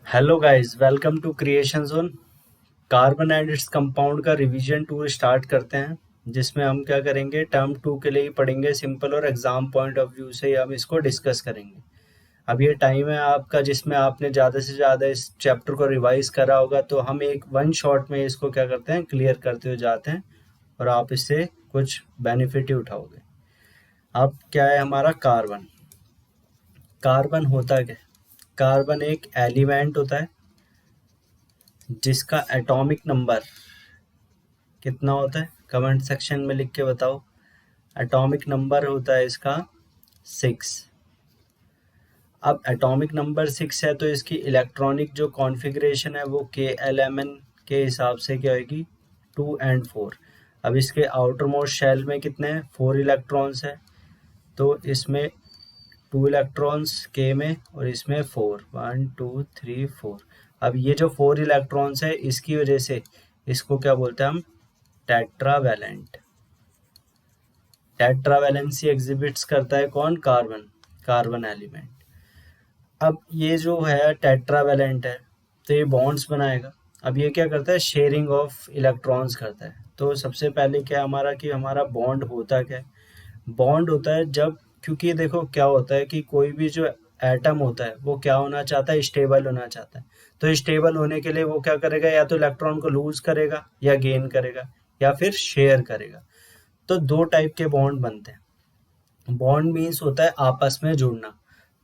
Hello guys, welcome to creation zone. Carbon and its compound का revision to start करते हैं, जिसमें हम क्या करेंगे, टर्म टू के लिए ही पढ़ेंगे सिंपल, और एग्जाम पॉइंट ऑफ व्यू से ही हम इसको डिस्कस करेंगे। अब ये टाइम है आपका जिसमें आपने ज़्यादा से ज़्यादा इस चैप्टर को रिवाइज करा होगा, तो हम एक वन शॉट में इसको क्या करते हैं, क्लियर करते हुए जाते हैं और आप इससे कुछ बेनिफिट ही उठाओगे। अब क्या है हमारा कार्बन। कार्बन होता क्या है? कार्बन एक एलिमेंट होता है जिसका एटॉमिक नंबर कितना होता है, कमेंट सेक्शन में लिख के बताओ। एटॉमिक नंबर होता है इसका 6। अब एटॉमिक नंबर 6 है तो इसकी इलेक्ट्रॉनिक जो कॉन्फ़िगरेशन है वो KLMN के हिसाब से क्या होगी, 2 एंड 4। अब इसके आउटर मोस्ट शेल में कितने हैं, 4 इलेक्ट्रॉन्स है, तो इसमें 2 इलेक्ट्रॉन्स K में और इसमें 4, 1 2 3 4। अब ये जो 4 इलेक्ट्रॉन्स है इसकी वजह से इसको क्या बोलते हैं हम, टेट्रावैलेंट। टेट्रावैलेंसी एग्जिबिट्स करता है कौन, कार्बन, कार्बन एलिमेंट। अब ये जो है टेट्रावैलेंट है तो ये बॉन्ड्स बनाएगा। अब ये क्या करता है, शेयरिंग ऑफ इलेक्ट्रॉन्स करता है। तो सबसे पहले क्या हमारा कि हमारा बॉन्ड होता क्या है, बॉन्ड होता है जब, क्योंकि देखो क्या होता है कि कोई भी जो एटम होता है वो क्या होना चाहता है, स्टेबल होना चाहता है। तो स्टेबल होने के लिए वो क्या करेगा, या तो इलेक्ट्रॉन को लूज करेगा या गेन करेगा या फिर शेयर करेगा। तो दो टाइप के बॉन्ड बनते हैं। बॉन्ड मीन्स होता है आपस में जुड़ना।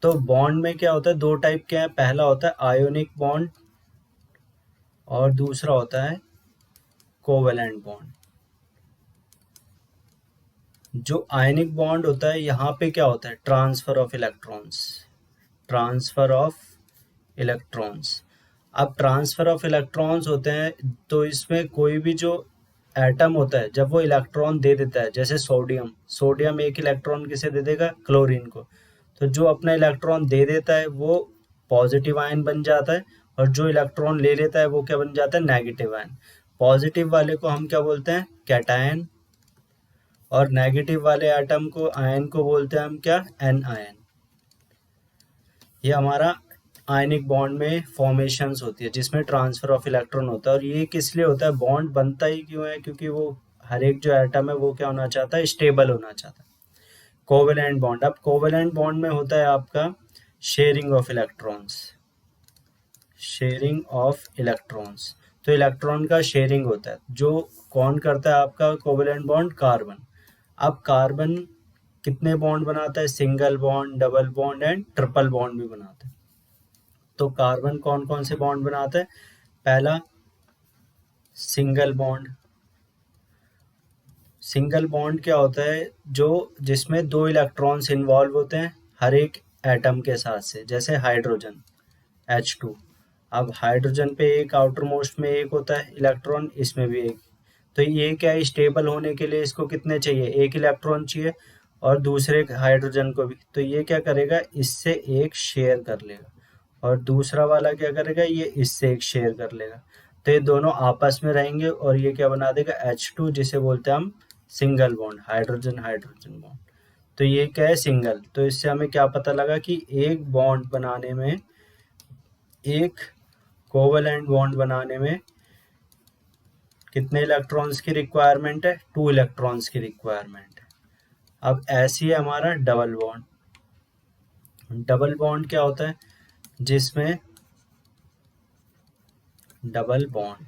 तो बॉन्ड में क्या होता है, दो टाइप के हैं। पहला होता है आयोनिक बॉन्ड और दूसरा होता है कोवेलेंट बॉन्ड। जो आयनिक बॉन्ड होता है यहाँ पे क्या होता है, transfer of electrons, transfer of electrons. अब ट्रांसफर ऑफ इलेक्ट्रॉन्स होते हैं तो इसमें कोई भी जो एटम होता है जब वो इलेक्ट्रॉन दे देता है, जैसे सोडियम, सोडियम एक इलेक्ट्रॉन किसे दे देगा, क्लोरीन को। तो जो अपना इलेक्ट्रॉन दे देता है वो पॉजिटिव आयन बन जाता है, और जो इलेक्ट्रॉन ले लेता है वो क्या बन जाता है, नेगेटिव आयन। पॉजिटिव वाले को हम क्या बोलते हैं, कैटायन, और नेगेटिव वाले एटम को, आयन को बोलते हैं हम क्या, एन आयन। ये हमारा आयनिक बॉन्ड में फॉर्मेशंस होती है जिसमें ट्रांसफर ऑफ इलेक्ट्रॉन होता है। और ये किस लिए होता है, बॉन्ड बनता ही क्यों है, क्योंकि वो हर एक जो एटम है वो क्या होना चाहता है, स्टेबल होना चाहता है। कोवेलेंट बॉन्ड, अब कोवेलेंट बॉन्ड में होता है आपका sharing of electrons, sharing of electrons. तो इलेक्ट्रॉन का शेयरिंग होता है, जो कौन करता है आपका कोवेलेंट बॉन्ड, कार्बन। अब कार्बन कितने बॉन्ड बनाता है, single bond, double bond and triple bond भी बनाता है। तो कार्बन कौन कौन से बॉन्ड बनाता है, पहला सिंगल बॉन्ड। सिंगल बॉन्ड क्या होता है, जो जिसमें दो इलेक्ट्रॉन्स इन्वॉल्व होते हैं हर एक एटम के साथ से, जैसे हाइड्रोजन, H2। अब हाइड्रोजन पे एक आउटर मोस्ट में एक होता है इलेक्ट्रॉन, इसमें भी एक। तो ये क्या है, स्टेबल होने के लिए इसको कितने चाहिए, एक इलेक्ट्रॉन चाहिए, और दूसरे हाइड्रोजन को भी। तो ये क्या करेगा, इससे एक शेयर कर लेगा, और दूसरा वाला क्या करेगा, ये इससे एक शेयर कर लेगा। तो ये दोनों आपस में रहेंगे और ये क्या बना देगा, H2, जिसे बोलते हैं हम single bond, hydrogen hydrogen bond. तो ये क्या है, सिंगल। तो इससे हमें क्या पता लगा कि एक बॉन्ड बनाने में, एक कोवेलेंट बॉन्ड बनाने में कितने इलेक्ट्रॉन्स की रिक्वायरमेंट है, 2 इलेक्ट्रॉन्स की रिक्वायरमेंट है। अब ऐसी है हमारा डबल बॉन्ड। डबल बॉन्ड क्या होता है, जिसमें डबल बॉन्ड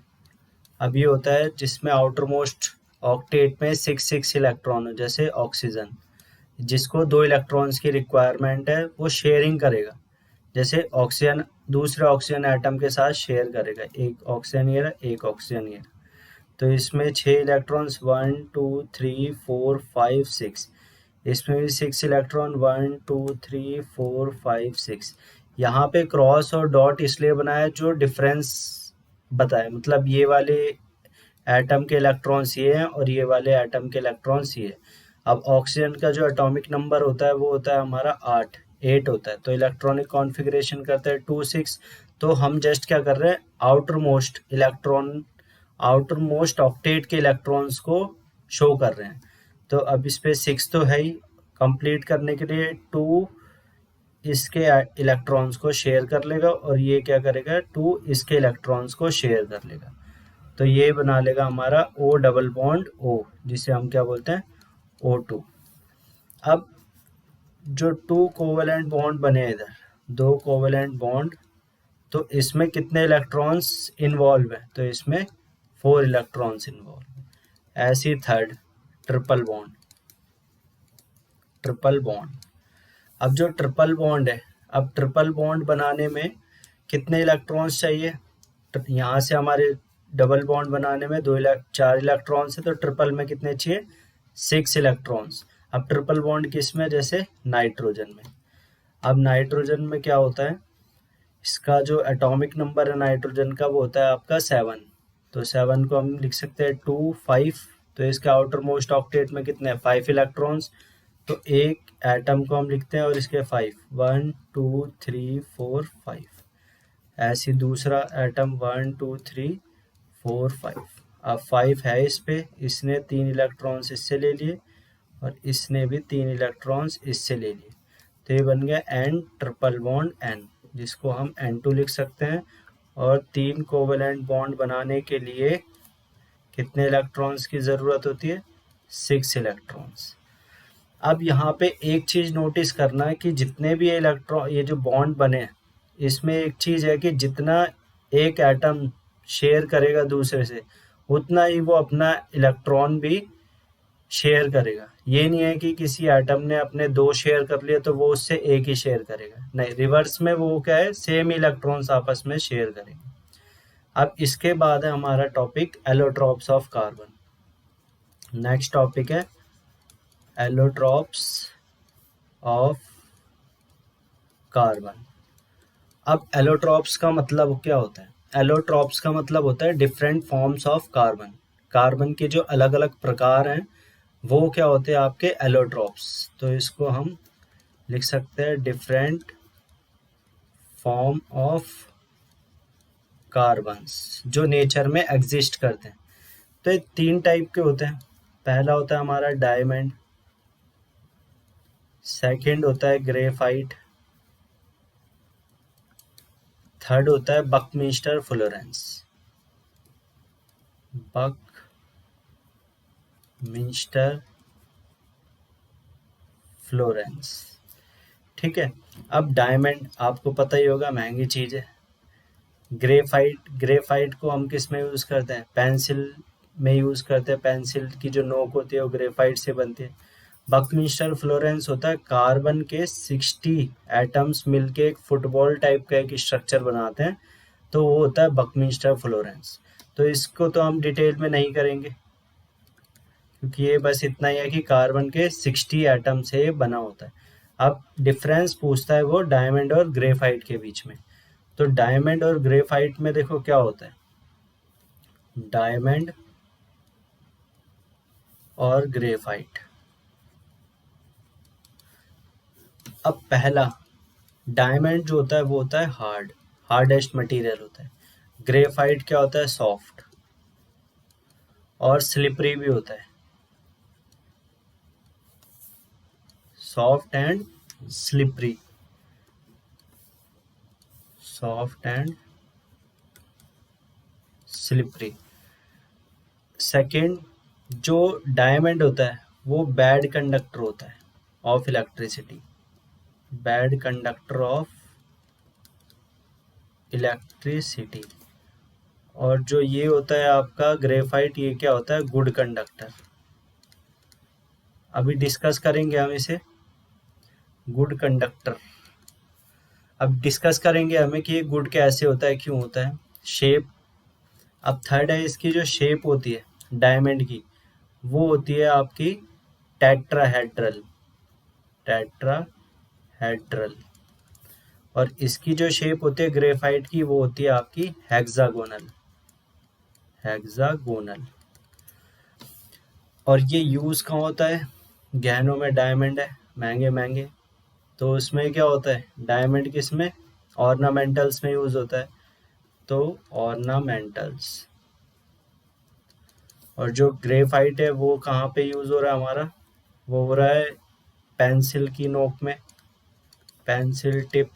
अब ये होता है जिसमें आउटर मोस्ट ऑक्टेट में 6 इलेक्ट्रॉन हो, जैसे ऑक्सीजन, जिसको 2 इलेक्ट्रॉन्स की रिक्वायरमेंट है, वो शेयरिंग करेगा। जैसे ऑक्सीजन दूसरे ऑक्सीजन एटम के साथ शेयर करेगा, एक ऑक्सीजन ये रहा, एक ऑक्सीजन ये रहा। तो इसमें 6 इलेक्ट्रॉन्स, 1 2 3 4 5 6। इसमें भी 6 इलेक्ट्रॉन, 1 2 3 4 5 6। यहाँ पे क्रॉस और डॉट इसलिए बनाया जो डिफरेंस बताए, मतलब ये वाले एटम के इलेक्ट्रॉन्स ये हैं और ये वाले एटम के इलेक्ट्रॉन्स ये। अब ऑक्सीजन का जो एटॉमिक नंबर होता है वो होता है हमारा 8 होता है, तो इलेक्ट्रॉनिक कॉन्फ़िगरेशन करता है 2 6। तो हम जस्ट क्या कर रहे हैं, outer most electron, outer most octet के इलेक्ट्रॉन्स को शो कर रहे हैं। तो अब इस पे 6 तो है ही, कंप्लीट करने के लिए 2 इसके इलेक्ट्रॉन्स को शेयर कर लेगा और ये क्या करेगा, 2 इसके इलेक्ट्रॉन्स को शेयर कर लेगा। तो ये बना लेगा हमारा O डबल बॉन्ड O, जिसे हम क्या बोलते हैं, O2। अब जो 2 कोवेलेंट बॉन्ड बने इधर, 2 कोवेलेंट बॉन्ड, तो इसमें कितने इलेक्ट्रॉन्स इन्वॉल्व है, तो इसमें 4 इलेक्ट्रॉन्स इन्वॉल्व है। ऐसी third triple bond, triple bond. अब जो ट्रिपल बॉन्ड है, अब ट्रिपल बॉन्ड बनाने में कितने इलेक्ट्रॉन्स चाहिए, तो यहाँ से हमारे डबल बॉन्ड बनाने में 4 इलेक्ट्रॉन्स है, तो ट्रिपल में कितने चाहिए, 6 इलेक्ट्रॉन्स। अब ट्रिपल बॉन्ड किस में, जैसे नाइट्रोजन में। अब नाइट्रोजन में क्या होता है, इसका जो एटॉमिक नंबर है नाइट्रोजन का, वो होता है आपका 7। तो 7 को हम लिख सकते हैं 2 5। तो इसके आउटर मोस्ट ऑक्टेट में कितने हैं, 5 इलेक्ट्रॉन्स। तो एक एटम को हम लिखते हैं और इसके 5, 1 2 3 4 5। ऐसी दूसरा एटम 1 2 3 4 5। अब 5 है इस पे, इसने 3 इलेक्ट्रॉन्स इससे ले लिए और इसने भी 3 इलेक्ट्रॉन्स इससे ले लिए। तो ये बन गया N ट्रिपल बॉन्ड N, जिसको हम N2 लिख सकते हैं। और 3 कोवेलेंट बॉन्ड बनाने के लिए कितने इलेक्ट्रॉन्स की ज़रूरत होती है, 6 इलेक्ट्रॉन्स। अब यहाँ पे एक चीज़ नोटिस करना है कि जितने भी इलेक्ट्रॉन, ये जो बॉन्ड बने हैं, इसमें एक चीज़ है कि जितना एक एटम शेयर करेगा दूसरे से, उतना ही वो अपना इलेक्ट्रॉन भी शेयर करेगा। ये नहीं है कि किसी एटम ने अपने 2 शेयर कर लिए तो वो उससे एक ही शेयर करेगा, नहीं, रिवर्स में वो क्या है, सेम इलेक्ट्रॉन्स आपस में शेयर करेंगे। अब इसके बाद है हमारा topic allotropes of carbon. Next topic है एलोट्रॉप्स ऑफ कार्बन। अब एलोट्रॉप्स का मतलब क्या होता है, एलोट्रॉप्स का मतलब होता है different forms of carbon. Carbon के जो अलग अलग प्रकार हैं वो क्या होते हैं आपके एलोट्रॉप्स। तो इसको हम लिख सकते हैं डिफरेंट फॉर्म ऑफ कार्बन्स जो नेचर में एग्जिस्ट करते हैं। तो ये 3 टाइप के होते हैं। पहला होता है हमारा डायमंड, सेकंड होता है ग्रेफाइट, थर्ड होता है बकमिंस्टर फ्लोरेंस, बकमिंस्टर फ्लोरेंस। ठीक है। अब डायमंड आपको पता ही होगा, महंगी चीज़ है। ग्रेफाइट को हम किस में यूज़ करते हैं, पेंसिल में यूज़ करते हैं। पेंसिल की जो नोक होती है वो ग्रेफाइट से बनती है। बकमिंस्टर फ्लोरेंस होता है कार्बन के 60 एटम्स मिलके एक फुटबॉल टाइप का एक स्ट्रक्चर बनाते हैं, तो वो होता है बकमिंस्टर फ्लोरेंस। तो इसको तो हम डिटेल में नहीं करेंगे क्योंकि ये बस इतना ही है कि कार्बन के 60 एटम से ये बना होता है। अब डिफरेंस पूछता है वो डायमंड और ग्रेफाइट के बीच में। तो डायमंड और ग्रेफाइट में देखो क्या होता है, डायमंड और ग्रेफाइट। अब पहला डायमंड जो होता है वो होता है हार्डेस्ट मटेरियल होता है। ग्रेफाइट क्या होता है, सॉफ्ट और स्लिपरी भी होता है, soft and slippery, soft and slippery. Second, जो डायमंड होता है वो बैड कंडक्टर होता है of electricity, bad conductor of electricity. और जो ये होता है आपका ग्रेफाइट, ये क्या होता है, गुड कंडक्टर। अभी डिस्कस करेंगे हम इसे, गुड कंडक्टर। अब डिस्कस करेंगे हमें कि ये गुड कैसे होता है, क्यों होता है, शेप। अब थर्ड है, इसकी जो शेप होती है डायमंड की, वो होती है आपकी टेट्राहेड्रल, टेट्राहेड्रल। और इसकी जो शेप होती है ग्रेफाइट की, वो होती है आपकी हेक्सागोनल, हेक्सागोनल। और ये यूज़ कहाँ होता है, गहनों में डायमंड है महंगे महंगे, तो उसमें क्या होता है, डायमंड किस में, ऑर्नामेंटल्स में यूज़ होता है, तो ऑर्नामेंटल्स। और जो ग्रेफाइट है वो कहाँ पे यूज़ हो रहा है हमारा, वो हो रहा है पेंसिल की नोक में, पेंसिल टिप,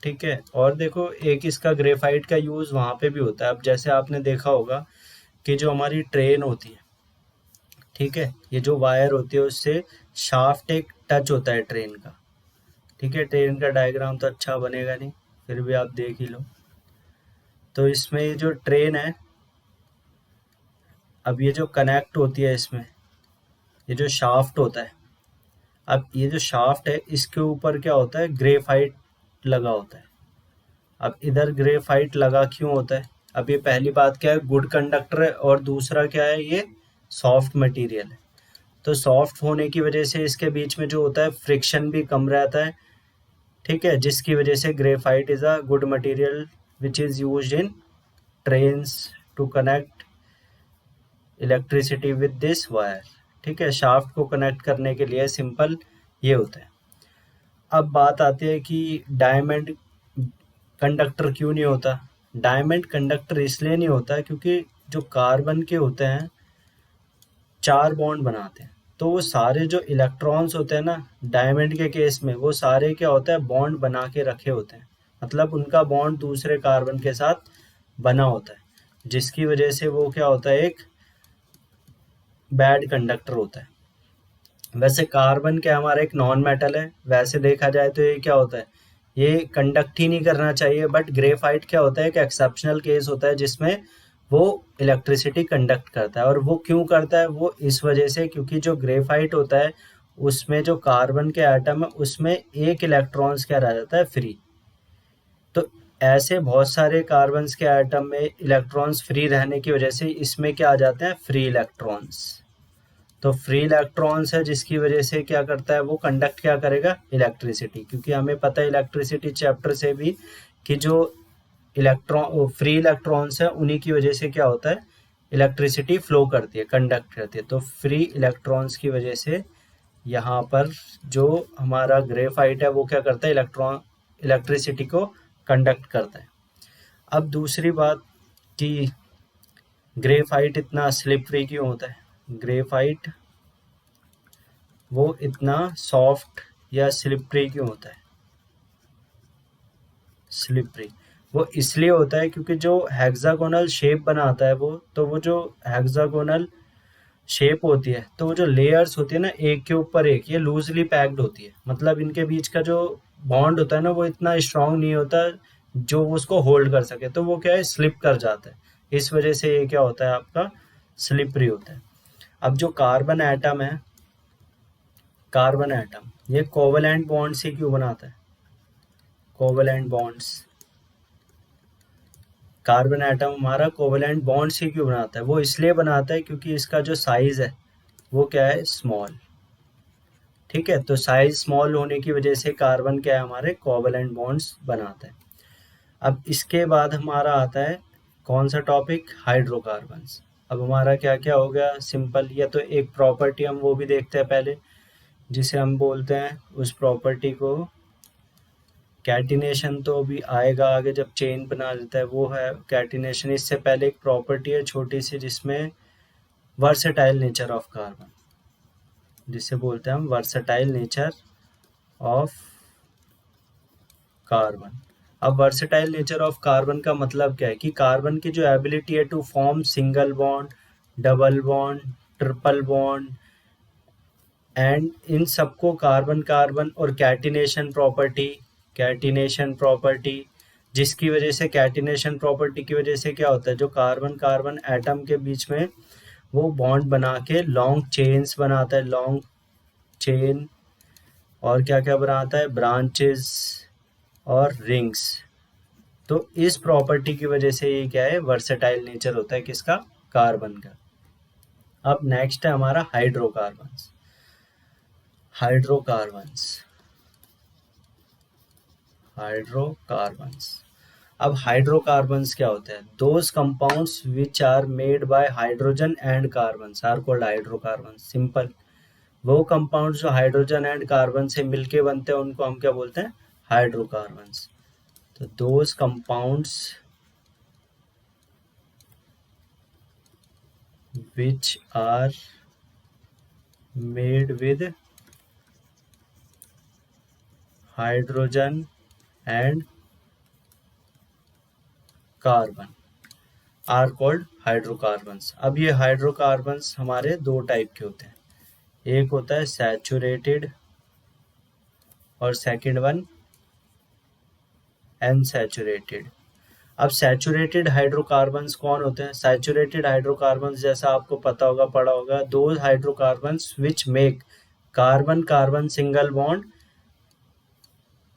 ठीक है। और देखो एक इसका ग्रेफाइट का यूज़ वहाँ पे भी होता है। अब जैसे आपने देखा होगा कि जो हमारी ट्रेन होती है, ठीक है, ये जो वायर होती है उससे शाफ्ट एक टच होता है ट्रेन का, ठीक है। ट्रेन का डायग्राम तो अच्छा बनेगा नहीं, फिर भी आप देख ही लो। तो इसमें ये जो ट्रेन है, अब ये जो कनेक्ट होती है इसमें, ये जो शाफ्ट होता है, अब ये जो शाफ्ट है इसके ऊपर क्या होता है, ग्रेफाइट लगा होता है। अब इधर ग्रेफाइट लगा क्यों होता है? अब ये पहली बात क्या है, गुड कंडक्टर है, और दूसरा क्या है, ये सॉफ्ट मटेरियल है। तो सॉफ्ट होने की वजह से इसके बीच में जो होता है फ्रिक्शन भी कम रहता है, ठीक है, जिसकी वजह से graphite is a good material which is used in trains to connect electricity with this wire, ठीक है। शाफ्ट को कनेक्ट करने के लिए सिंपल ये होता है। अब बात आती है कि डायमंड कंडक्टर क्यों नहीं होता। डायमंड कंडक्टर इसलिए नहीं होता क्योंकि जो कार्बन के होते हैं 4 बॉन्ड बनाते हैं, तो वो सारे जो इलेक्ट्रॉन्स होते हैं ना, डायमंड के केस में वो सारे क्या होता है, बॉन्ड बना के रखे होते हैं। मतलब उनका बॉन्ड दूसरे कार्बन के साथ बना होता है, जिसकी वजह से वो क्या होता है, एक बैड कंडक्टर होता है। वैसे कार्बन क्या हमारा एक नॉन मेटल है, वैसे देखा जाए तो ये क्या होता है, ये कंडक्ट ही नहीं करना चाहिए। बट ग्रेफाइट क्या होता है, एक एक्सेप्शनल केस होता है जिसमें वो इलेक्ट्रिसिटी कंडक्ट करता है। और वो क्यों करता है, वो इस वजह से क्योंकि जो ग्रेफाइट होता है उसमें जो कार्बन के एटम है उसमें एक इलेक्ट्रॉन्स क्या रह जाता है, फ्री। तो ऐसे बहुत सारे कार्बन्स के एटम में इलेक्ट्रॉन्स फ्री रहने की वजह से इसमें क्या आ जाते हैं, फ्री इलेक्ट्रॉन्स। तो फ्री इलेक्ट्रॉन्स है जिसकी वजह से क्या करता है, वो कंडक्ट क्या करेगा, इलेक्ट्रिसिटी। क्योंकि हमें पता है इलेक्ट्रिसिटी चैप्टर से भी कि जो इलेक्ट्रॉन फ्री इलेक्ट्रॉन्स है उन्हीं की वजह से क्या होता है, इलेक्ट्रिसिटी फ्लो करती है, कंडक्ट करती है। तो फ्री इलेक्ट्रॉन्स की वजह से यहाँ पर जो हमारा ग्रेफाइट है वो क्या करता है, इलेक्ट्रिसिटी को कंडक्ट करता है। अब दूसरी बात कि ग्रेफाइट इतना स्लिपरी क्यों होता है। ग्रेफाइट वो इतना सॉफ्ट या स्लिपरी क्यों होता है, स्लिपरी वो इसलिए होता है क्योंकि जो हेक्सागोनल शेप बनाता है वो, तो वो जो हेक्सागोनल शेप होती है, तो वो जो लेयर्स होती है ना, एक के ऊपर एक, ये लूजली पैक्ड होती है। मतलब इनके बीच का जो बॉन्ड होता है ना वो इतना स्ट्रांग नहीं होता जो उसको होल्ड कर सके, तो वो क्या है, स्लिप कर जाता है। इस वजह से ये क्या होता है, आपका स्लिपरी होता है। अब जो कार्बन एटम है, कार्बन एटम ये कोवेलेंट बॉन्ड से क्यों बनाता है, कोवेलेंट बॉन्ड्स, कार्बन एटम हमारा कोवेलेंट बॉन्ड से क्यों बनाता है, वो इसलिए बनाता है क्योंकि इसका जो साइज है वो क्या है, स्मॉल, ठीक है। तो साइज स्मॉल होने की वजह से कार्बन क्या है, हमारे कोवेलेंट बॉन्ड्स बनाता है। अब इसके बाद हमारा आता है कौन सा टॉपिक, हाइड्रोकार्बन्स। अब हमारा क्या क्या हो गया, सिंपल, या तो एक प्रॉपर्टी हम वो भी देखते हैं पहले, जिसे हम बोलते हैं उस प्रॉपर्टी को कैटिनेशन। तो अभी आएगा आगे जब चेन बना देता है, वो है कैटिनेशन। इससे पहले एक प्रॉपर्टी है छोटी सी जिसमें वर्सेटाइल नेचर ऑफ कार्बन, जिसे बोलते हैं हम वर्सेटाइल नेचर ऑफ कार्बन। अब वर्सेटाइल नेचर ऑफ कार्बन का मतलब क्या है कि कार्बन की जो एबिलिटी है to form single bond, double bond, triple bond, and इन सबको कार्बन कार्बन और कैटिनेशन प्रॉपर्टी, जिसकी वजह से कैटिनेशन प्रॉपर्टी की वजह से क्या होता है, जो कार्बन कार्बन एटम के बीच में वो बॉन्ड बना के लॉन्ग चेन्स बनाता है, लॉन्ग चेन, और क्या क्या बनाता है, ब्रांचेस और रिंग्स। तो इस प्रॉपर्टी की वजह से ये क्या है, वर्सेटाइल नेचर होता है किसका, कार्बन का। अब नेक्स्ट है हमारा हाइड्रोकार्बन्स। हाइड्रोकार्बन्स हाइड्रोकार्बन्स अब हाइड्रोकार्बन्स क्या होते हैं, those compounds which are made by hydrogen and carbons are called hydrocarbons. Simple, वो कंपाउंड्स जो हाइड्रोजन एंड कार्बन से मिलके बनते हैं उनको हम क्या बोलते हैं, हाइड्रोकार्बन्स। तो those compounds which are made with hydrogen and carbon are called hydrocarbons. अब ये हाइड्रोकार्बन्स हमारे दो टाइप के होते हैं, एक होता है सैचुरेटेड और सेकंड वन अनसैचुरेटेड। अब सैचुरेटेड हाइड्रोकार्बन्स कौन होते हैं? सैचुरेटेड हाइड्रोकार्बन्स जैसा आपको पता होगा, पढ़ा होगा, दो hydrocarbons which make carbon carbon single bond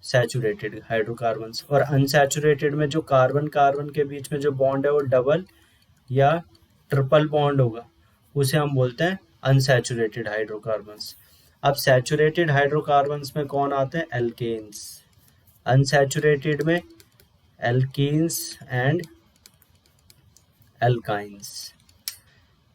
saturated hydrocarbons. और अनसैचुरेटेड में जो कार्बन कार्बन के बीच में जो बॉन्ड है वो डबल या ट्रिपल बॉन्ड होगा, उसे हम बोलते हैं अनसैचुरेटेड हाइड्रोकार्बन्स। अब सैचुरेटेड हाइड्रोकार्बन्स में कौन आते हैं? एल्केन्स। अनसैचुरेटेड में एल्कीन्स एंड एल्काइंस।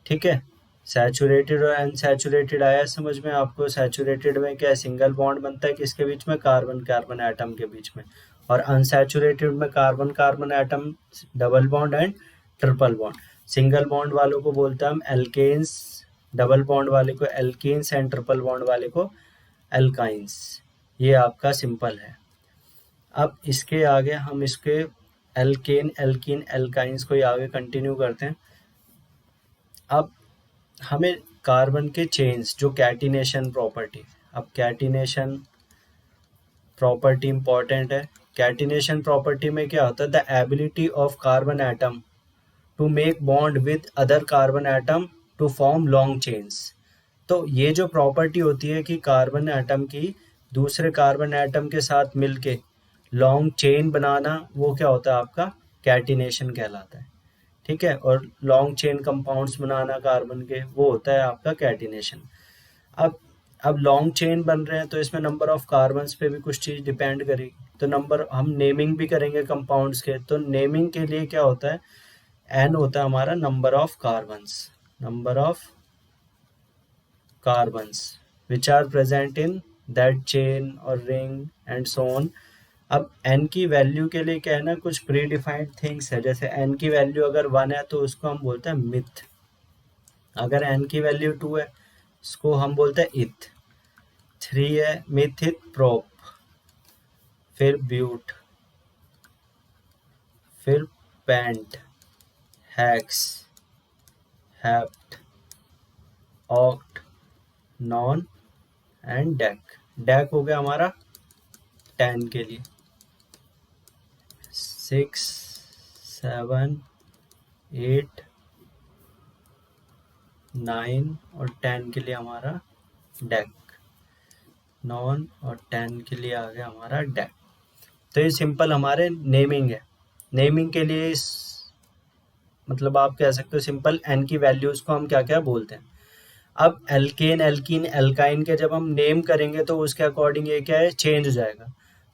ठीक है, सैचुरेटेड और अनसैचुरेटेड आया समझ में आपको? सैचुरेटेड में क्या सिंगल बॉन्ड बनता है किसके बीच में? कार्बन कार्बन एटम के बीच में। और अनसैचुरेटेड में carbon carbon atom double bond and triple bond. Single bond वालों को बोलते हैं हम एल्केन्स, डबल बॉन्ड वाले को एल्कीन्स एंड ट्रिपल बॉन्ड वाले को एल्काइंस। ये आपका सिंपल है। अब इसके आगे हम इसके एल्केन एल्कीन एल्काइंस को आगे कंटिन्यू करते हैं। अब हमें कार्बन के चेन्स जो कैटिनेशन प्रॉपर्टी, अब कैटिनेशन प्रॉपर्टी इंपॉर्टेंट है। कैटिनेशन प्रॉपर्टी में क्या होता है? The ability of carbon atom to make bond with other carbon atom to form long chains. तो ये जो प्रॉपर्टी होती है कि कार्बन एटम की दूसरे कार्बन एटम के साथ मिलके लॉन्ग चेन बनाना, वो क्या होता है? आपका कैटिनेशन कहलाता है। ठीक है, और लॉन्ग चेन कंपाउंड्स बनाना कार्बन के, वो होता है आपका कैटिनेशन। अब लॉन्ग चेन बन रहे हैं तो इसमें नंबर ऑफ कार्बन्स पे भी कुछ चीज़ डिपेंड करेगी। तो नंबर, हम नेमिंग भी करेंगे कंपाउंड्स के, तो नेमिंग के लिए क्या होता है? एन होता है हमारा number of carbons, number of carbons which are present in that chain और रिंग एंड सो ऑन। अब n की वैल्यू के लिए क्या है ना, कुछ प्री डिफाइंड थिंग्स है। जैसे n की वैल्यू अगर 1 है तो उसको हम बोलते हैं मिथ। अगर n की वैल्यू 2 है इसको हम बोलते हैं इथ। 3 है मिथित प्रोप, फिर ब्यूट, फिर pent, hex, hept, oct, non and dec. Dec हो गया हमारा 10 के लिए। 6, 7, 8, 9 और 10 के लिए हमारा डेक। नॉन और 10 के लिए आ गया हमारा डेक। तो ये सिंपल हमारे नेमिंग है। नेमिंग के लिए मतलब आप कह सकते हो सिंपल एन की वैल्यूज को हम क्या क्या बोलते हैं। अब एल्केन एल्कीन एल्काइन के जब हम नेम करेंगे तो उसके अकॉर्डिंग ये क्या है, चेंज हो जाएगा।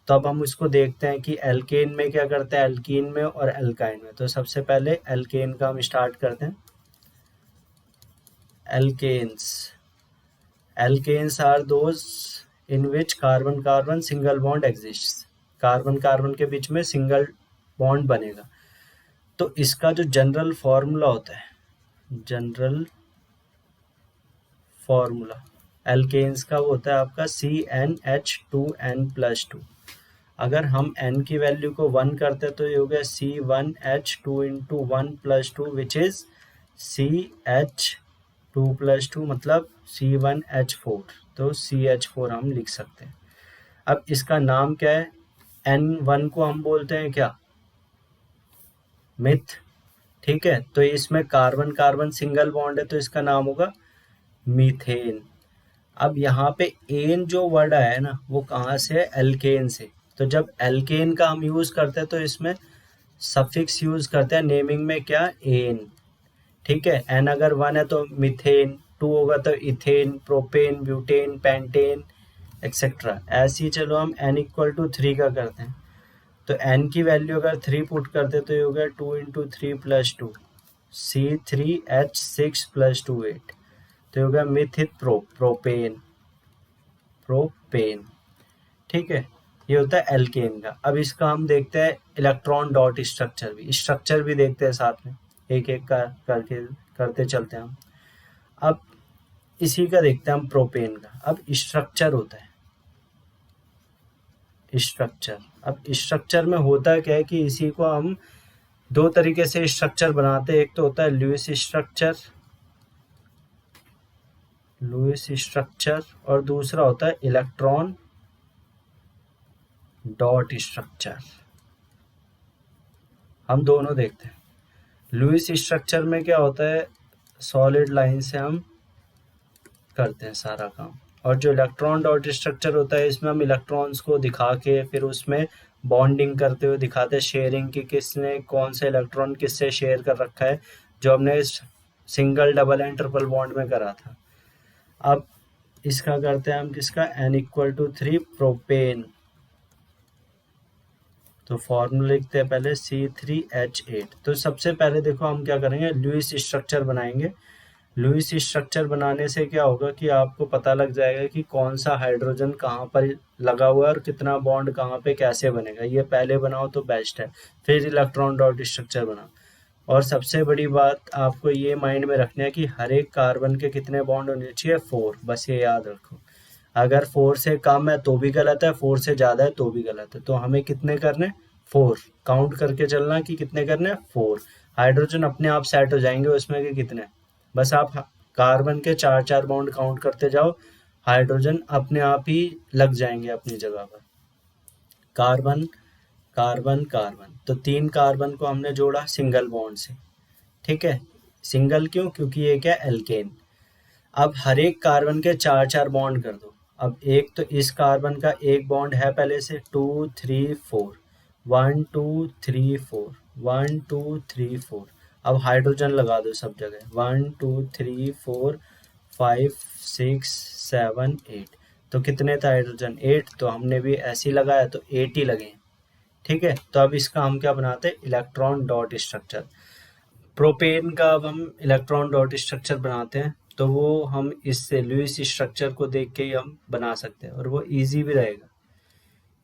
तो अब हम उसको देखते हैं कि एल्केन में क्या करते हैं, एल्कीन में और एल्काइन में। तो सबसे पहले एल्केन का हम स्टार्ट करते हैं। Alkanes, alkanes are those in which carbon carbon single bond exist. Carbon carbon के बीच में सिंगल बॉन्ड बनेगा। तो इसका जो जनरल फॉर्मूला होता है, जनरल फॉर्मूला एल्केन्स का वो होता है आपका CnH2n+2। अगर हम n की वैल्यू को 1 करते हैं तो ये हो गया C1H2 × 1+2 विच इज CH2+2 मतलब C1H4। तो CH4 हम लिख सकते हैं। अब इसका नाम क्या है? N1 को हम बोलते हैं क्या? मिथ। ठीक है, तो इसमें कार्बन कार्बन सिंगल बॉन्ड है तो इसका नाम होगा मीथेन। अब यहाँ पे एन जो वर्ड आया है ना, वो कहाँ से है? एल्केन से। तो जब एल्केन का हम यूज करते हैं तो इसमें सफिक्स यूज करते हैं नेमिंग में, क्या? एन। ठीक है, एन अगर 1 है तो मिथेन, 2 होगा तो ethane, propane, butane, pentane etcetera. ऐसे ही चलो हम n = 3 का करते हैं। तो n की वैल्यू अगर 3 पुट करते तो ये हो गया 2 × 3+2 C3H6+2 8। तो होगा मिथित प्रोपेन, प्रोपेन। ठीक है, ये होता है एल्केन का। अब इसका हम देखते हैं इलेक्ट्रॉन डॉट स्ट्रक्चर भी देखते हैं साथ में, एक एक करके करते चलते हैं हम। अब इसी का देखते हैं हम प्रोपेन का। अब स्ट्रक्चर होता है, स्ट्रक्चर। अब स्ट्रक्चर में होता क्या है कि इसी को हम दो तरीके से स्ट्रक्चर बनाते हैं। एक तो होता है लुईस स्ट्रक्चर और दूसरा होता है इलेक्ट्रॉन डॉट स्ट्रक्चर। हम दोनों देखते हैं। लुईस स्ट्रक्चर में क्या होता है, सॉलिड लाइन से हम करते हैं सारा काम, और जो इलेक्ट्रॉन डॉट स्ट्रक्चर होता है इसमें हम इलेक्ट्रॉन्स को दिखा के फिर उसमें बॉन्डिंग करते हुए दिखाते हैं, शेयरिंग की किसने कौन सा इलेक्ट्रॉन किससे शेयर कर रखा है, जो हमने single double and triple bond में करा था। अब इसका करते हैं हम किसका, n=3 प्रोपेन। तो फॉर्मूला लिखते हैं पहले C3H8। तो सबसे पहले देखो हम क्या करेंगे, लुईस स्ट्रक्चर बनाएंगे। लुईस स्ट्रक्चर बनाने से क्या होगा कि आपको पता लग जाएगा कि कौन सा हाइड्रोजन कहाँ पर लगा हुआ है और कितना बॉन्ड कहाँ पे कैसे बनेगा। ये पहले बनाओ तो बेस्ट है, फिर इलेक्ट्रॉन डॉट स्ट्रक्चर बनाओ। और सबसे बड़ी बात आपको ये माइंड में रखना है कि हर एक कार्बन के कितने बॉन्ड होने चाहिए, 4। बस ये याद रखो। अगर 4 से कम है तो भी गलत है, 4 से ज़्यादा है तो भी गलत है। तो हमें कितने करने, 4 काउंट करके चलना कि कितने करने, 4। हाइड्रोजन अपने आप सेट हो जाएंगे उसमें कि कितने, बस आप कार्बन के 4-4 बॉन्ड काउंट करते जाओ, हाइड्रोजन अपने आप ही लग जाएंगे अपनी जगह पर। कार्बन कार्बन कार्बन, तो 3 कार्बन को हमने जोड़ा सिंगल बॉन्ड से, ठीक है। सिंगल क्यों, क्योंकि ये क्या, एल्केन। अब हर एक कार्बन के 4-4 बॉन्ड कर दो। अब एक तो इस कार्बन का एक बॉन्ड है पहले से, 2 3 4, 1 2 3 4, 1 2 3 4। अब हाइड्रोजन लगा दो सब जगह, 1 2 3 4 5 6 7 8। तो कितने थे हाइड्रोजन, 8। तो हमने भी ऐसे ही लगाया तो 8 ही लगे, ठीक है। तो अब इसका हम क्या बनाते हैं, इलेक्ट्रॉन डॉट स्ट्रक्चर। प्रोपेन का अब हम इलेक्ट्रॉन डॉट स्ट्रक्चर बनाते हैं, तो वो हम इससे लुईस स्ट्रक्चर को देख के ही हम बना सकते हैं, और वो इजी भी रहेगा।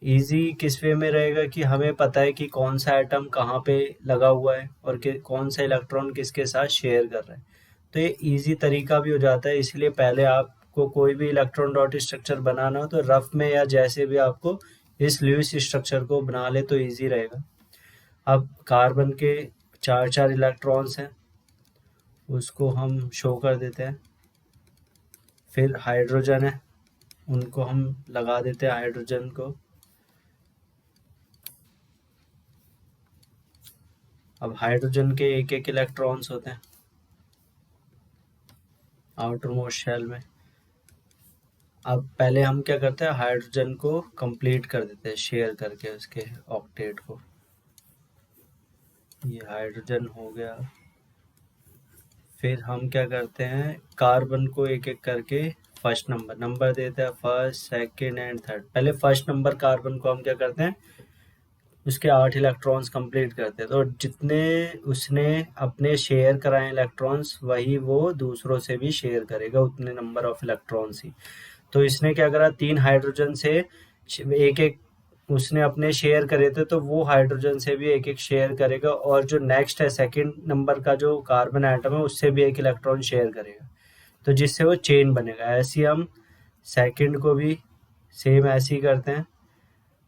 इजी किस वे में रहेगा कि हमें पता है कि कौन सा एटम कहाँ पे लगा हुआ है और कौन सा इलेक्ट्रॉन किसके साथ शेयर कर रहा है। तो ये इजी तरीका भी हो जाता है। इसलिए पहले आपको कोई भी इलेक्ट्रॉन डॉट स्ट्रक्चर बनाना हो तो रफ में या जैसे भी आपको इस लुईस स्ट्रक्चर को बना ले तो ईजी रहेगा। अब कार्बन के 4-4 इलेक्ट्रॉन्स हैं, उसको हम शो कर देते हैं। फिर हाइड्रोजन है, उनको हम लगा देते हैं हाइड्रोजन को। अब हाइड्रोजन के एक एक इलेक्ट्रॉन्स होते हैं आउटर मोस्ट शेल में। अब पहले हम क्या करते हैं, हाइड्रोजन को कंप्लीट कर देते हैं शेयर करके उसके ऑक्टेट को। ये हाइड्रोजन हो गया। फिर हम क्या करते हैं, कार्बन को एक एक करके फर्स्ट नंबर देते हैं, फर्स्ट सेकंड एंड थर्ड। पहले फर्स्ट नंबर कार्बन को हम क्या करते हैं, उसके 8 इलेक्ट्रॉन्स कंप्लीट करते हैं। तो जितने उसने अपने शेयर कराए इलेक्ट्रॉन्स, वही वो दूसरों से भी शेयर करेगा, उतने नंबर ऑफ इलेक्ट्रॉन्स ही। तो इसने क्या करा, 3 हाइड्रोजन से एक एक उसने अपने शेयर करे थे, तो वो हाइड्रोजन से भी एक एक शेयर करेगा, और जो नेक्स्ट है सेकंड नंबर का जो कार्बन एटम है उससे भी एक इलेक्ट्रॉन शेयर करेगा, तो जिससे वो चेन बनेगा। ऐसे हम सेकंड को भी सेम ऐसे ही करते हैं,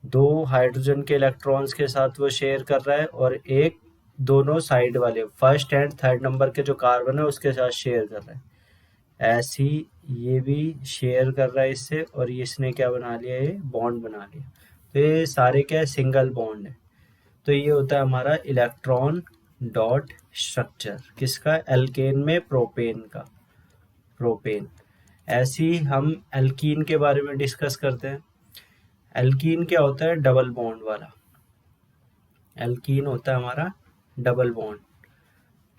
2 हाइड्रोजन के इलेक्ट्रॉन्स के साथ वो शेयर कर रहा है, और एक दोनों साइड वाले फर्स्ट एंड थर्ड नंबर के जो कार्बन है उसके साथ शेयर कर रहा है। ऐसे ही ये भी शेयर कर रहा है इससे, और इसने क्या बना लिया, ये बॉन्ड बना लिया। तो ये सारे क्या है, सिंगल बॉन्ड है। तो ये होता है हमारा इलेक्ट्रॉन डॉट स्ट्रक्चर, किसका, एल्केन में प्रोपेन का, प्रोपेन। ऐसे ही हम एल्कीन के बारे में डिस्कस करते हैं। एल्कीन क्या होता है, डबल बॉन्ड वाला। एल्कीन होता है हमारा डबल बॉन्ड।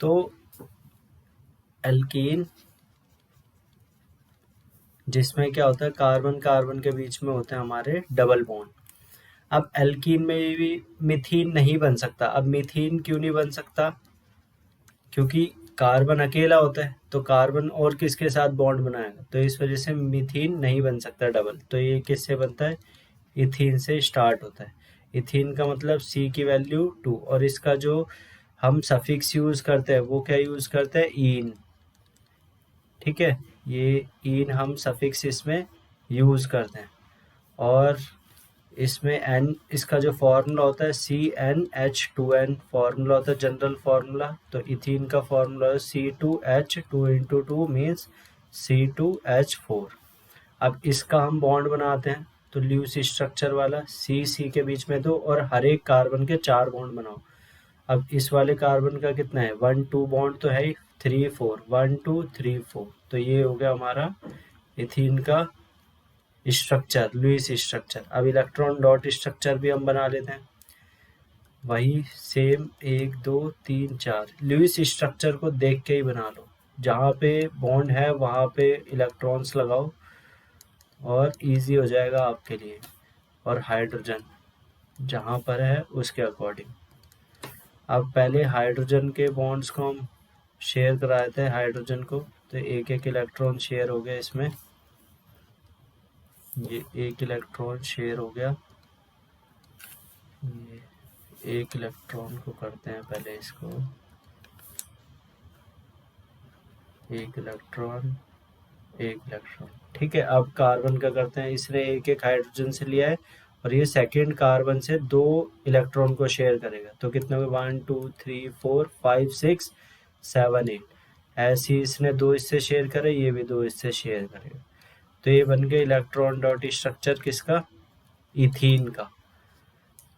तो एल्कीन जिसमें क्या होता है, कार्बन कार्बन के बीच में होते हैं हमारे डबल बॉन्ड। अब एल्कीन में भी मीथीन नहीं बन सकता। अब मीथीन क्यों नहीं बन सकता, क्योंकि कार्बन अकेला होता है, तो कार्बन और किसके साथ बॉन्ड बनाएगा, तो इस वजह से मीथीन नहीं बन सकता डबल। तो ये किससे बनता है, इथीन से स्टार्ट होता है। इथीन का मतलब C की वैल्यू 2, और इसका जो हम सफिक्स यूज करते हैं वो क्या यूज करते हैं, ईन, ठीक है। ये ईन हम सफिक्स इसमें यूज करते हैं। और इसमें एन, इसका जो फार्मूला होता है CnH2n, फार्मूला होता है जनरल फार्मूला। तो इथीन का फार्मूला है C2H, 2 इंटू 2 मीन्स C2H4। अब इसका हम बॉन्ड बनाते हैं, तो ल्यूस स्ट्रक्चर वाला C के बीच में दो और हर एक कार्बन के 4 बॉन्ड बनाओ। अब इस वाले कार्बन का कितना है, 1 2 बॉन्ड तो है ही, 3 4, 1 2 3 4। तो ये हो गया हमारा इथीन का स्ट्रक्चर, लुईस स्ट्रक्चर। अब इलेक्ट्रॉन डॉट स्ट्रक्चर भी हम बना लेते हैं, वही सेम 1 2 3 4। लुईस स्ट्रक्चर को देख के ही बना लो, जहाँ पे बॉन्ड है वहाँ पे इलेक्ट्रॉन्स लगाओ और इजी हो जाएगा आपके लिए। और हाइड्रोजन जहाँ पर है उसके अकॉर्डिंग। अब पहले हाइड्रोजन के बॉन्ड्स को हम शेयर करा देते हैं हाइड्रोजन को, तो एक एक इलेक्ट्रॉन शेयर हो गया इसमें, ये एक इलेक्ट्रॉन शेयर हो गया, ये एक इलेक्ट्रॉन को करते हैं पहले इसको, एक इलेक्ट्रॉन एक इलेक्ट्रॉन, ठीक है। अब कार्बन का करते हैं, इसने एक एक हाइड्रोजन से लिया है और ये सेकेंड कार्बन से 2 इलेक्ट्रॉन को शेयर करेगा, तो कितने हुए 1 2 3 4 5 6 7 8। ऐसे ही इसने 2 इससे शेयर करे, ये भी 2 इससे शेयर करेगा, तो ये बन गया इलेक्ट्रॉन डॉट स्ट्रक्चर किसका, इथीन का।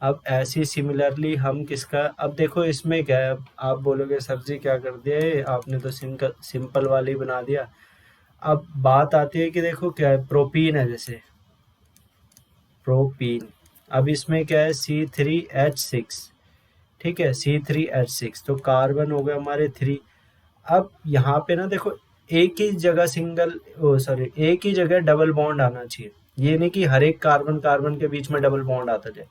अब ऐसी सिमिलरली हम किसका, अब देखो इसमें क्या है, आप बोलोगे सर जी क्या कर दिया ये आपने, तो सिंपल वाली बना दिया। अब बात आती है कि देखो क्या है, प्रोपीन है, जैसे प्रोपीन। अब इसमें क्या है C3H6, ठीक है, C3H6, तो कार्बन हो गए हमारे 3। अब यहाँ पे ना देखो, एक ही जगह एक ही जगह डबल बॉन्ड आना चाहिए, ये नहीं कि हर एक कार्बन कार्बन के बीच में डबल बॉन्ड आता जाए।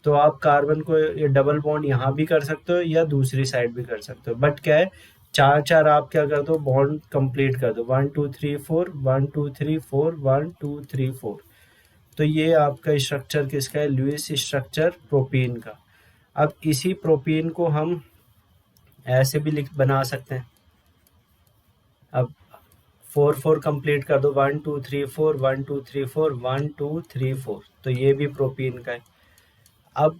तो आप कार्बन को ये डबल बॉन्ड यहाँ भी कर सकते हो या दूसरी साइड भी कर सकते हो, बट क्या है, 4 4 आप क्या कर दो, बॉन्ड कंप्लीट कर दो, 1 2 3 4 1 2 3 4 1 2 3 4। तो ये आपका स्ट्रक्चर किसका है, लुईस स्ट्रक्चर प्रोपीन का। अब इसी प्रोपीन को हम ऐसे भी लिख बना सकते हैं। अब 4 4 कंप्लीट कर दो, 1 2 3 4 1 2 3 4 1 2 3 4, तो ये भी प्रोपीन का है। अब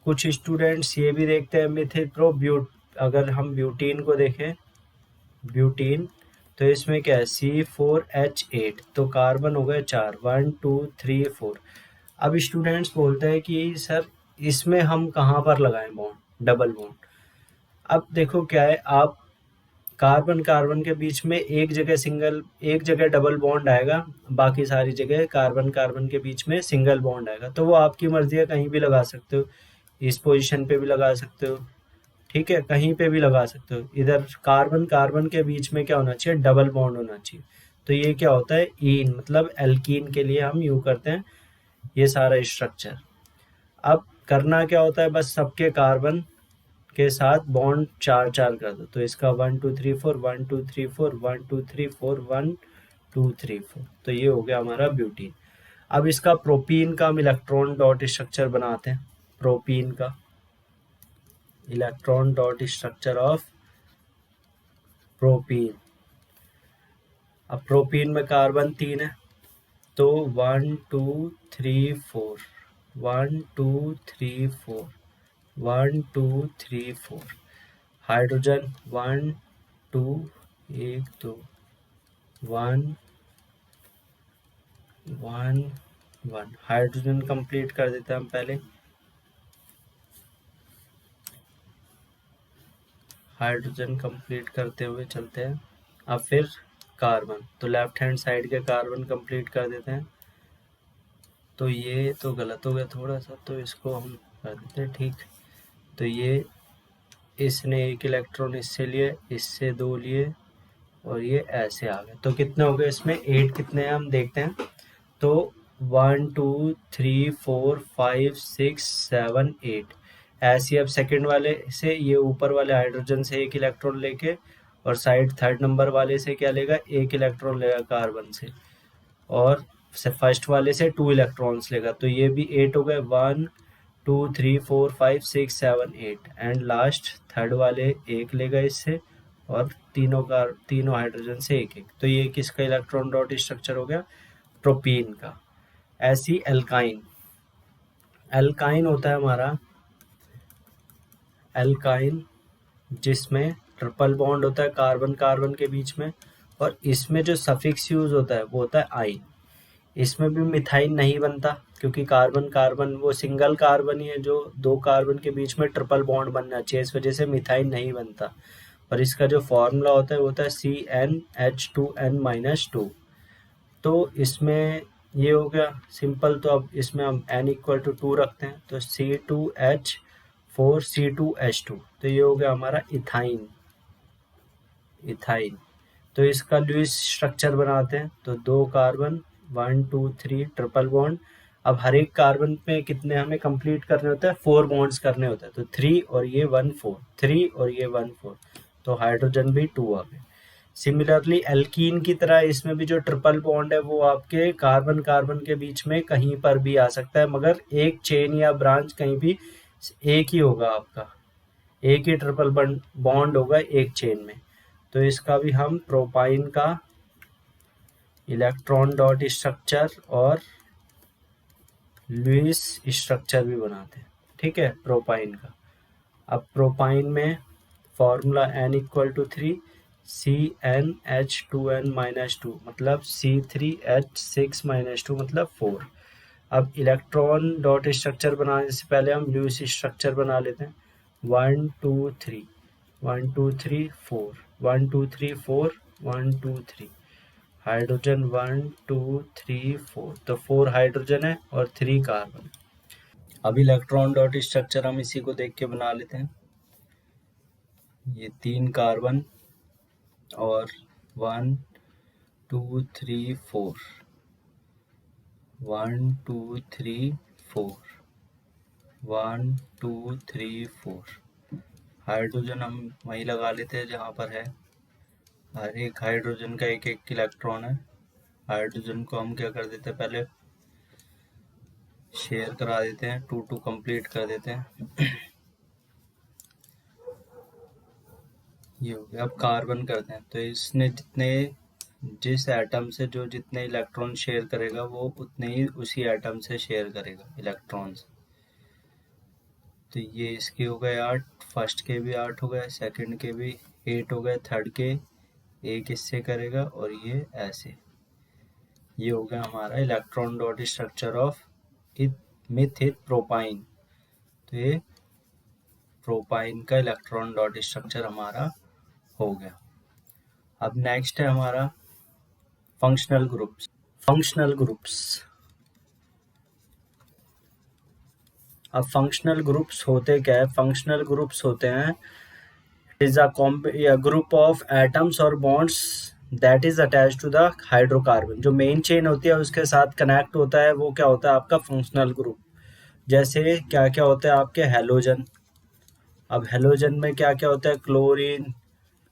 कुछ स्टूडेंट्स ये भी देखते हैं मिथिल प्रो ब्यूट, अगर हम ब्यूटीन को देखें, ब्यूटीन, तो इसमें क्या है C4H8, तो कार्बन हो गए 4, 1 2 3 4। अब स्टूडेंट्स बोलते हैं कि सर इसमें हम कहाँ पर लगाएं बॉन्ड, डबल बॉन्ड। अब देखो क्या है, आप कार्बन कार्बन के बीच में एक जगह डबल बॉन्ड आएगा, बाकी सारी जगह कार्बन कार्बन के बीच में सिंगल बॉन्ड आएगा, तो वो आपकी मर्जी है, कहीं भी लगा सकते हो, इस पोजीशन पे भी लगा सकते हो, ठीक है, कहीं पे भी लगा सकते हो। इधर कार्बन कार्बन के बीच में क्या होना चाहिए, डबल बॉन्ड होना चाहिए। तो ये क्या होता है, ईन मतलब एल्कीन के लिए हम यूज करते हैं ये सारा स्ट्रक्चर। अब करना क्या होता है, बस सबके कार्बन के साथ बॉन्ड 4 4 कर दो, तो इसका 1 2 3 4 1 2 3 4 1 2 3 4 1 2 3 4, तो ये हो गया हमारा ब्यूटीन। अब इसका प्रोपीन का हम इलेक्ट्रॉन डॉट स्ट्रक्चर बनाते हैं, प्रोपीन का electron dot structure of propene. अब प्रोपीन में कार्बन 3 है, तो 1 2 3 4 1 2 3 4 1 2 3 4। हाइड्रोजन 1 2 1 2 1 1 1। हाइड्रोजन कंप्लीट कर देते हैं हम पहले, हाइड्रोजन कंप्लीट करते हुए चलते हैं। अब फिर कार्बन, तो लेफ्ट हैंड साइड के कार्बन कंप्लीट कर देते हैं। तो ये तो गलत हो गया थोड़ा सा, तो इसको हम कर देते हैं ठीक। तो ये इसने एक इलेक्ट्रॉन इससे लिए, इससे 2 लिए और ये ऐसे आ गए, तो कितने हो गए इसमें 8, कितने हैं हम देखते हैं। तो 1 2 3 4 5 6 7 8। ऐसे अब सेकंड वाले से ये ऊपर वाले हाइड्रोजन से एक इलेक्ट्रॉन लेके और साइड थर्ड नंबर वाले से क्या लेगा, एक इलेक्ट्रॉन लेगा कार्बन से, और फर्स्ट वाले से 2 इलेक्ट्रॉन्स लेगा, तो ये भी 8 हो गए, 1 2 3 4 5 6 7 8। एंड लास्ट थर्ड वाले एक लेगा इससे और तीनों हाइड्रोजन से एक एक, तो ये किसका इलेक्ट्रॉन डॉट स्ट्रक्चर हो गया, प्रोपीन का। ऐसी एल्काइन, एल्काइन होता है हमारा एल्काइन, जिसमें ट्रिपल बॉन्ड होता है कार्बन कार्बन के बीच में, और इसमें जो सफिक्स यूज होता है वो होता है आइन। इसमें भी मिथाइन नहीं बनता क्योंकि कार्बन कार्बन वो सिंगल कार्बन ही है जो दो कार्बन के बीच में ट्रिपल बॉन्ड बनना चाहिए, इस वजह से मिथाइन नहीं बनता। और इसका जो फॉर्मूला होता है वो होता है CnH2n-2। तो इसमें ये हो गया सिंपल, तो अब इसमें हम n=2 रखते हैं तो C2H4 C2H2, तो ये हो गया हमारा इथाइन। इथाइन तो इसका लुईस स्ट्रक्चर बनाते हैं, तो 2 कार्बन 1 2 3 ट्रिपल बॉन्ड। अब हर एक कार्बन पे कितने हमें कंप्लीट करने होते हैं, 4 बॉन्ड्स करने होते हैं, तो 3 और ये 1 4, 3 और ये 1 4, तो हाइड्रोजन भी 2 आ गए। सिमिलरली एल्कीन की तरह इसमें भी जो ट्रिपल बॉन्ड है वो आपके कार्बन कार्बन के बीच में कहीं पर भी आ सकता है, मगर एक चेन या ब्रांच कहीं भी एक ही होगा आपका, एक ही ट्रिपल बॉन्ड होगा एक चेन में। तो इसका भी हम प्रोपाइन का इलेक्ट्रॉन डॉट स्ट्रक्चर और लुईस स्ट्रक्चर भी बनाते हैं, ठीक है, प्रोपाइन का। अब प्रोपाइन में फॉर्मूला n=3, CnH2n-2 मतलब C3H6-2 मतलब 4। अब इलेक्ट्रॉन डॉट स्ट्रक्चर बनाने से पहले हम लुईस स्ट्रक्चर बना लेते हैं। 1 2 3 1 2 3 4 1 2 3 4 1 2 3, हाइड्रोजन 1 2 3 4, तो 4 हाइड्रोजन है और 3 कार्बन। अब इलेक्ट्रॉन डॉट स्ट्रक्चर हम इसी को देख के बना लेते हैं। ये 3 कार्बन और 1 2 3 4 1 2 3 4 1 2 3 4, हाइड्रोजन हम वहीं लगा लेते हैं जहाँ पर है। हर एक हाइड्रोजन का एक एक इलेक्ट्रॉन है। हाइड्रोजन को हम क्या कर देते हैं, पहले शेयर करा देते हैं, 2 2 कंप्लीट कर देते हैं। ये हो गया। अब कार्बन करते हैं, तो इसने जिस एटम से जो जितने इलेक्ट्रॉन शेयर करेगा वो उतने ही उसी एटम से शेयर करेगा इलेक्ट्रॉन्स। तो ये इसके हो गए 8, फर्स्ट के भी 8 हो गए, सेकंड के भी 8 हो गए, थर्ड के एक इससे करेगा और ये ऐसे। ये हो गया हमारा electron dot structure of Mithil propyne. तो ये प्रोपाइन का इलेक्ट्रॉन डॉट स्ट्रक्चर हमारा हो गया। अब नेक्स्ट है हमारा फंक्शनल ग्रुप्स। फंक्शनल ग्रुप्स, अब फंक्शनल ग्रुप्स होते क्या है, फंक्शनल ग्रुप्स होते हैं is a group of atoms और bonds that is attached to the hydrocarbon. जो मेन चेन होती है उसके साथ कनेक्ट होता है वो क्या होता है आपका फंक्शनल ग्रुप। जैसे क्या क्या होता है आपके हेलोजन। अब हेलोजन में क्या क्या होता है, क्लोरीन,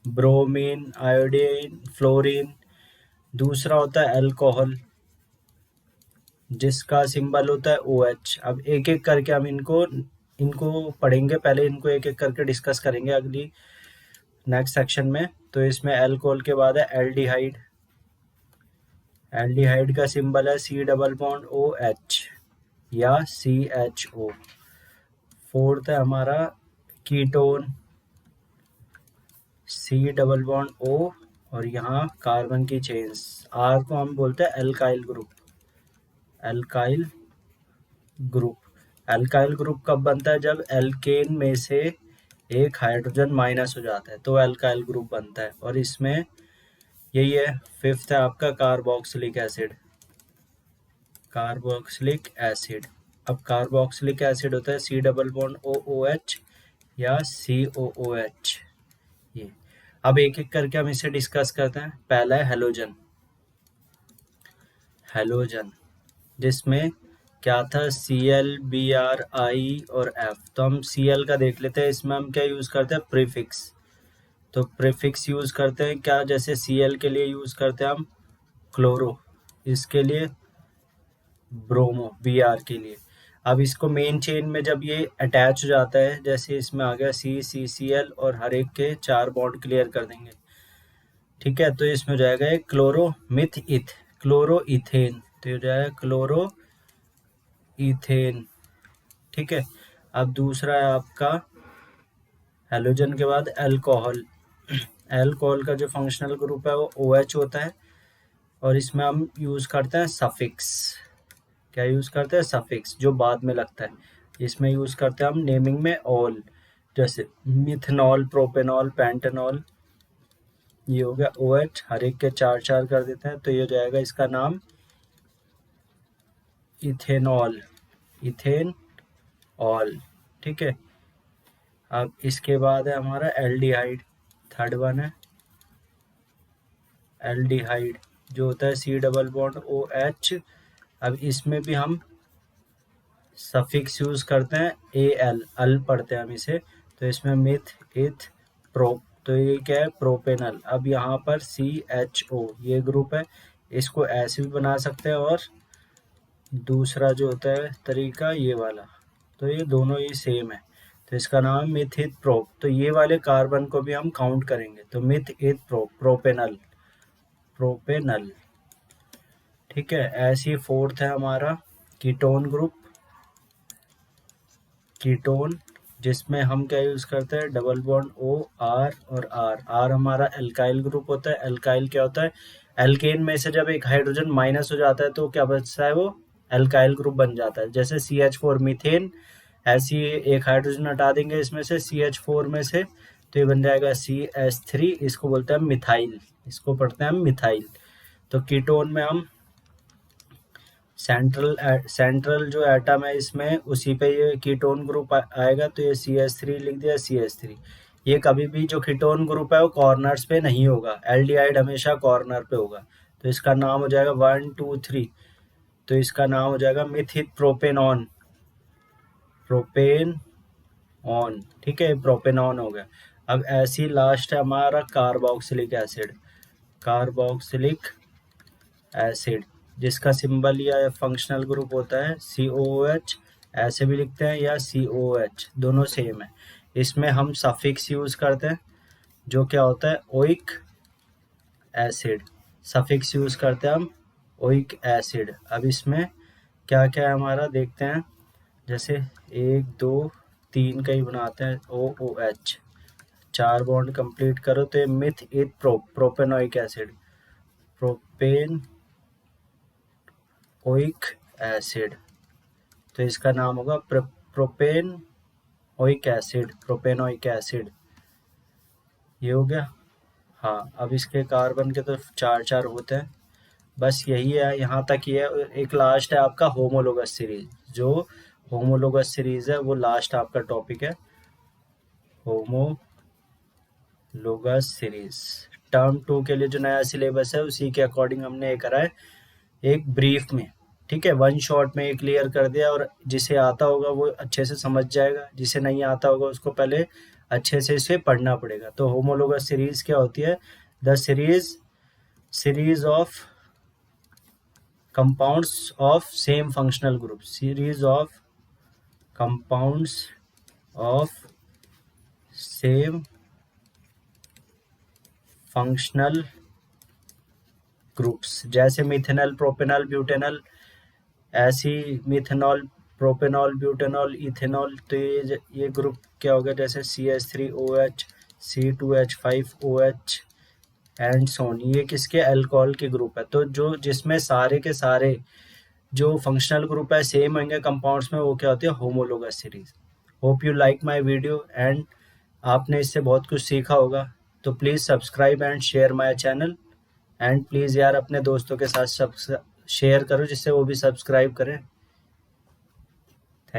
ब्रोमीन, आयोडीन, फ्लोरीन। दूसरा होता है अल्कोहल जिसका सिंबल होता है OH। अब एक एक करके हम इनको इनको पढ़ेंगे, पहले इनको एक एक करके डिस्कस करेंगे अगली नेक्स्ट सेक्शन में। तो इसमें अल्कोहल के बाद है एल्डिहाइड। एल्डिहाइड का सिंबल है C+OH या CHO। फोर्थ है हमारा कीटोन, C+O और यहाँ कार्बन की चेन्स, R को हम बोलते हैं alkyl group. Alkyl group, alkyl group कब बनता है, जब एल्केन में से एक हाइड्रोजन माइनस हो जाता है तो एल्काइल ग्रुप बनता है। और इसमें यही है। फिफ्थ है आपका कार्बोक्सिलिक एसिड। कार्बोक्सिलिक एसिड, अब कार्बोक्सिलिक एसिड होता है C+OOH या COOH। ये अब एक एक करके हम इसे डिस्कस करते हैं। पहला है हेलोजन। हेलोजन जिसमें क्या था, Cl Br I और F। तो हम Cl का देख लेते हैं, इसमें हम क्या यूज करते हैं, प्रीफिक्स। तो प्रीफिक्स यूज करते हैं क्या, जैसे Cl के लिए यूज करते हैं हम क्लोरो, इसके लिए ब्रोमो, Br के लिए। अब इसको मेन चेन में जब ये अटैच हो जाता है, जैसे इसमें आ गया CCCl और हर एक के 4 बॉन्ड क्लियर कर देंगे, ठीक है। तो इसमें हो जाएगा एक क्लोरो मिथ इथ, क्लोरो इथेन। तो हो जाएगा क्लोरो इथेन। ठीक है। अब दूसरा है आपका हेलोजन के बाद अल्कोहल। अल्कोहल का जो फंक्शनल ग्रुप है वो OH होता है और इसमें हम यूज़ करते हैं सफिक्स। क्या यूज़ करते हैं? सफिक्स, जो बाद में लगता है। इसमें यूज़ करते हैं हम नेमिंग में ऑल, जैसे मिथनॉल, प्रोपेनॉल, पेंटेनॉल। ये हो गया OH, हर एक के 4 कर देते हैं तो ये हो जाएगा इसका नाम इथेनॉल, इथेन ऑल। ठीक है। अब इसके बाद है हमारा एल्डिहाइड, थर्ड वन है एल्डिहाइड, जो होता है C डबल बॉन्ड OH। अब इसमें भी हम सफिक्स यूज़ करते हैं AL, अल पढ़ते हैं हम इसे, तो इसमें मिथ, इथ, प्रोप, तो ये क्या है? प्रोपेनल। अब यहाँ पर CHO ये ग्रुप है, इसको ऐसे भी बना सकते हैं और दूसरा जो होता है तरीका ये वाला, तो ये दोनों ही सेम है, तो इसका नाम मिथित प्रोप। तो ये वाले कार्बन को भी हम काउंट करेंगे, तो मिथ इथ प्रोप, प्रोपेनल, प्रोपेनल। ठीक है। ऐसे ही फोर्थ है हमारा कीटोन ग्रुप, कीटोन, जिसमें हम क्या यूज़ करते हैं? डबल बॉन्ड O, R और R। R हमारा एल्काइल ग्रुप होता है। एल्काइल क्या होता है? एल्केन में से जब एक हाइड्रोजन माइनस हो जाता है तो क्या बचता है? वो एल्काइल ग्रुप बन जाता है। जैसे CH4 मीथेन, ऐसी एक हाइड्रोजन हटा देंगे इसमें से CH4 में से, तो ये बन जाएगा CH3, इसको बोलते हैं मिथाइल, इसको पढ़ते हैं हम मिथाइल। तो कीटोन में हम सेंट्रल जो एटम है इसमें उसी पे ये कीटोन ग्रुप आएगा, तो ये CH3 लिख दिया, CH3। ये कभी भी जो कीटोन ग्रुप है वो कॉर्नर्स पे नहीं होगा, एल्डिहाइड हमेशा कॉर्नर पे होगा, तो इसका नाम हो जाएगा 1 2 3, तो इसका नाम हो जाएगा मिथित प्रोपेनॉन, प्रोपेन ऑन। ठीक है, प्रोपेनॉन हो गया। अब ऐसी लास्ट है हमारा कार्बोक्सिलिक एसिड, कार्बोक्सिलिक एसिड, जिसका सिंबल या फंक्शनल ग्रुप होता है COOH, ऐसे भी लिखते हैं, या COH, दोनों सेम है। इसमें हम सफिक्स यूज़ करते हैं, जो क्या होता है? ओइक एसिड, सफिक्स यूज़ करते हैं हम ओइक एसिड। अब इसमें क्या क्या है हमारा देखते हैं, जैसे 1 2 3 का ही बनाते हैं, OOH, 4 बॉन्ड कंप्लीट करो तो ये मिथ इथ propanoic acid, propane oic acid, तो इसका नाम होगा propane oic acid, propanoic acid. ये हो गया। हाँ, अब इसके कार्बन के तो 4 होते हैं, बस यही है, यहाँ तक ही है। एक लास्ट है आपका होमोलोगस सीरीज, जो होमोलोगस सीरीज है वो लास्ट आपका टॉपिक है, होमोलोगस सीरीज। टर्म 2 के लिए जो नया सिलेबस है उसी के अकॉर्डिंग हमने ये करा है, एक ब्रीफ में। ठीक है, 1 शॉट में ये क्लियर कर दिया, और जिसे आता होगा वो अच्छे से समझ जाएगा, जिसे नहीं आता होगा उसको पहले अच्छे से इसे पढ़ना पड़ेगा। तो होमोलोगस सीरीज क्या होती है? The series of compounds of same functional group, series of compounds of same functional groups, जैसे मिथेनॉल, प्रोपेनॉल, ब्यूटेनॉल, ऐसी मिथेनॉल, प्रोपेनॉल, ब्यूटेनॉल, इथेनॉल, तो ये ग्रुप क्या होगा? जैसे CH3OH, C2H5OH एंड सोन, ये किसके? अल्कोहल के ग्रुप है। तो जो जिसमें सारे के सारे जो फंक्शनल ग्रुप है सेम होंगे कंपाउंड्स में, वो क्या होती है? Homologous series. Hope you like my video and आपने इससे बहुत कुछ सीखा होगा। तो please subscribe and share my channel, and please यार अपने दोस्तों के साथ शेयर करो जिससे वो भी सब्सक्राइब करें।